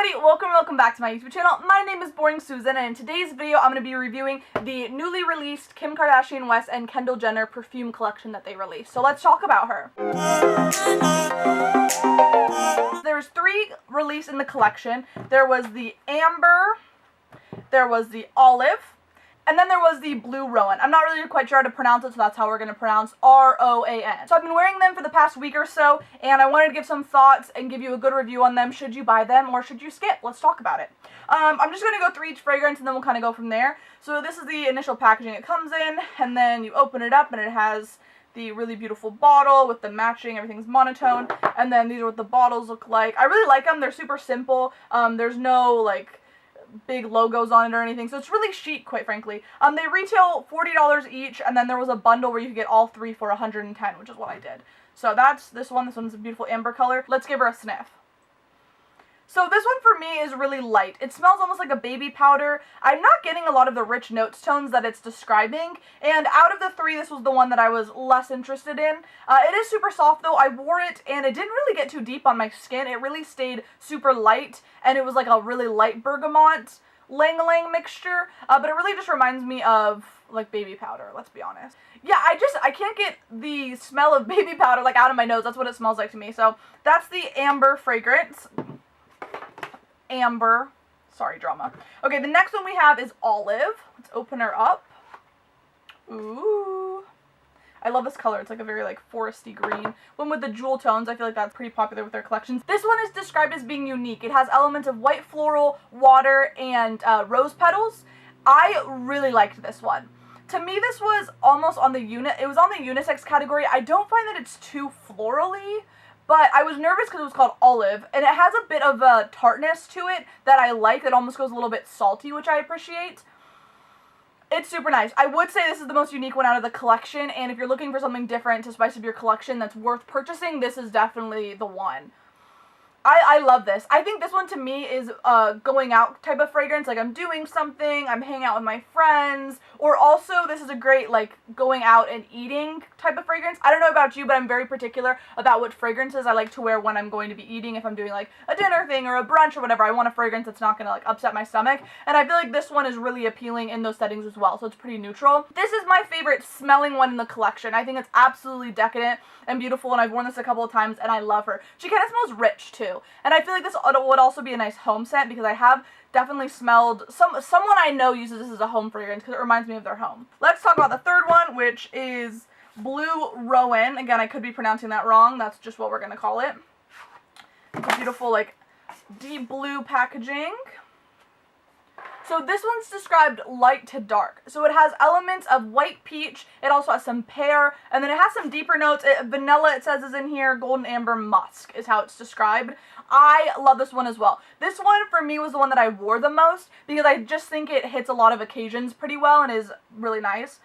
everybody, welcome back to my YouTube channel. My name is Boring Susan, and in today's video I'm going to be reviewing the newly released Kim Kardashian West and Kendall Jenner perfume collection that they released. So let's talk about her. There's 3 released in the collection. There was the Amber, there was the Olive, and then there was the Blue Rowan. I'm not really quite sure how to pronounce it, so that's how we're going to pronounce R-O-A-N. So I've been wearing them for the past week or so, and I wanted to give some thoughts and give you a good review on them. Should you buy them or should you skip? Let's talk about it. I'm just going to go through each fragrance and then we'll kind of go from there. So this is the initial packaging it comes in, and then you open it up and it has the really beautiful bottle with the matching, everything's monotone, and then these are what the bottles look like. I really like them. They're super simple. There's no like big logos on it or anything, so it's really chic, quite frankly. They retail $40 each, and then there was a bundle where you could get all 3 for $110, which is what I did. So that's this one. This one's a beautiful amber color. Let's give her a sniff. So this one for me is really light. It smells almost like a baby powder. I'm not getting a lot of the rich notes tones that it's describing, and out of the 3, this was the one that I was less interested in. It is super soft though. I wore it and it didn't really get too deep on my skin. It really stayed super light, and it was like a really light bergamot lang-lang mixture, but it really just reminds me of like baby powder, let's be honest. Yeah, I can't get the smell of baby powder like out of my nose. That's what it smells like to me. So that's the Amber fragrance. Amber. Sorry, drama. Okay, the next one we have is Olive. Let's open her up. Ooh. I love this color. It's like a very like foresty green. One with the jewel tones. I feel like that's pretty popular with their collections. This one is described as being unique. It has elements of white floral, water, and rose petals. I really liked this one. To me, this was almost on the it was on the unisex category. I don't find that it's too florally, but I was nervous because it was called Olive, and it has a bit of a tartness to it that I like. That almost goes a little bit salty, which I appreciate. It's super nice. I would say this is the most unique one out of the collection, and if you're looking for something different to spice up your collection that's worth purchasing, this is definitely the one. I love this. I think this one to me is a going out type of fragrance. Like I'm doing something, I'm hanging out with my friends, or also this is a great like going out and eating type of fragrance. I don't know about you, but I'm very particular about what fragrances I like to wear when I'm going to be eating. If I'm doing like a dinner thing or a brunch or whatever, I want a fragrance that's not going to like upset my stomach. And I feel like this one is really appealing in those settings as well. So it's pretty neutral. This is my favorite smelling one in the collection. I think it's absolutely decadent and beautiful, and I've worn this a couple of times and I love her. She kind of smells rich too. And I feel like this would also be a nice home scent because I have definitely smelled, someone I know uses this as a home fragrance because it reminds me of their home. Let's talk about the third one, which is Blue Rowan. Again, I could be pronouncing that wrong. That's just what we're going to call it. It's a beautiful, like, deep blue packaging. So this one's described light to dark. So it has elements of white peach, it also has some pear, and then it has some deeper notes. Vanilla, it says, is in here. Golden amber musk is how it's described. I love this one as well. This one for me was the one that I wore the most because I just think it hits a lot of occasions pretty well and is really nice.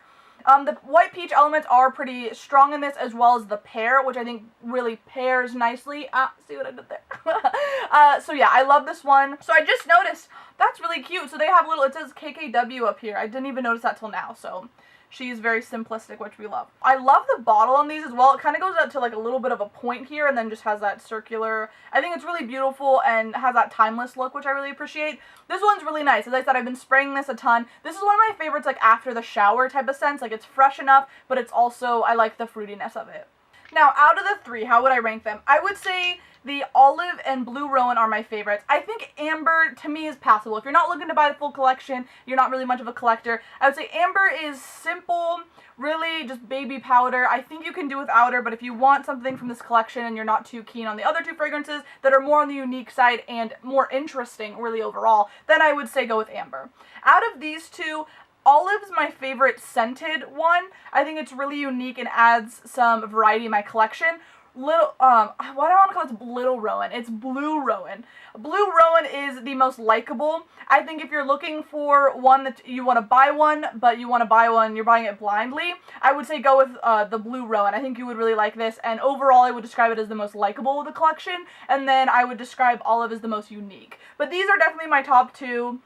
The white peach elements are pretty strong in this, as well as the pear, which I think really pairs nicely. See what I did there? So yeah, I love this one. So I just noticed, that's really cute. So they have little, it says KKW up here. I didn't even notice that till now, so she's very simplistic, which we love. I love the bottle on these as well. It kind of goes out to like a little bit of a point here and then just has that circular. I think it's really beautiful and has that timeless look, which I really appreciate. This one's really nice. As I said, I've been spraying this a ton. This is one of my favorites, like after the shower type of scents. Like it's fresh enough, but it's also, I like the fruitiness of it. Now, out of the 3, how would I rank them? I would say the Olive and Blue Rowan are my favorites. I think Amber, to me, is passable. If you're not looking to buy the full collection, you're not really much of a collector, I would say Amber is simple, really just baby powder. I think you can do without her, but if you want something from this collection and you're not too keen on the other 2 fragrances that are more on the unique side and more interesting, really, overall, then I would say go with Amber. Out of these 2, Olive's my favorite scented one. I think it's really unique and adds some variety in my collection. Why do I want to call it Little Rowan? It's Blue Rowan. Blue Rowan is the most likable. I think if you're looking for one that you want to buy one, but you want to buy one, you're buying it blindly, I would say go with the Blue Rowan. I think you would really like this, and overall I would describe it as the most likable of the collection, and then I would describe Olive as the most unique. But these are definitely my top 2.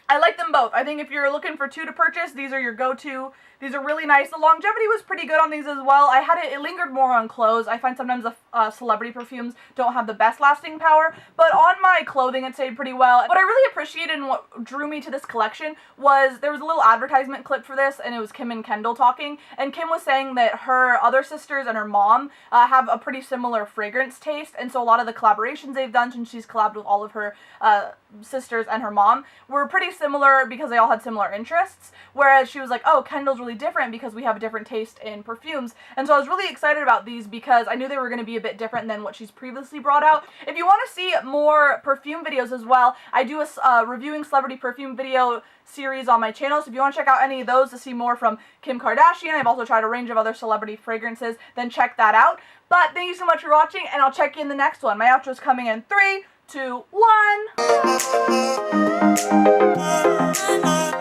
I like them both. I think if you're looking for two to purchase, these are your go-to. These are really nice. The longevity was pretty good on these as well. It lingered more on clothes. I find sometimes the celebrity perfumes don't have the best lasting power, but on my clothing it stayed pretty well. What I really appreciated and what drew me to this collection was there was a little advertisement clip for this, and it was Kim and Kendall talking, and Kim was saying that her other sisters and her mom have a pretty similar fragrance taste, and so a lot of the collaborations they've done since she's collabed with all of her sisters and her mom were pretty similar because they all had similar interests, whereas she was like, oh, Kendall's really different because we have a different taste in perfumes. And so I was really excited about these because I knew they were going to be a bit different than what she's previously brought out. If you want to see more perfume videos as well, I do a reviewing celebrity perfume video series on my channel, so if you want to check out any of those to see more from Kim Kardashian, I've also tried a range of other celebrity fragrances, then check that out. But thank you so much for watching, and I'll check you in the next one. My outro is coming in 3, 2, 1.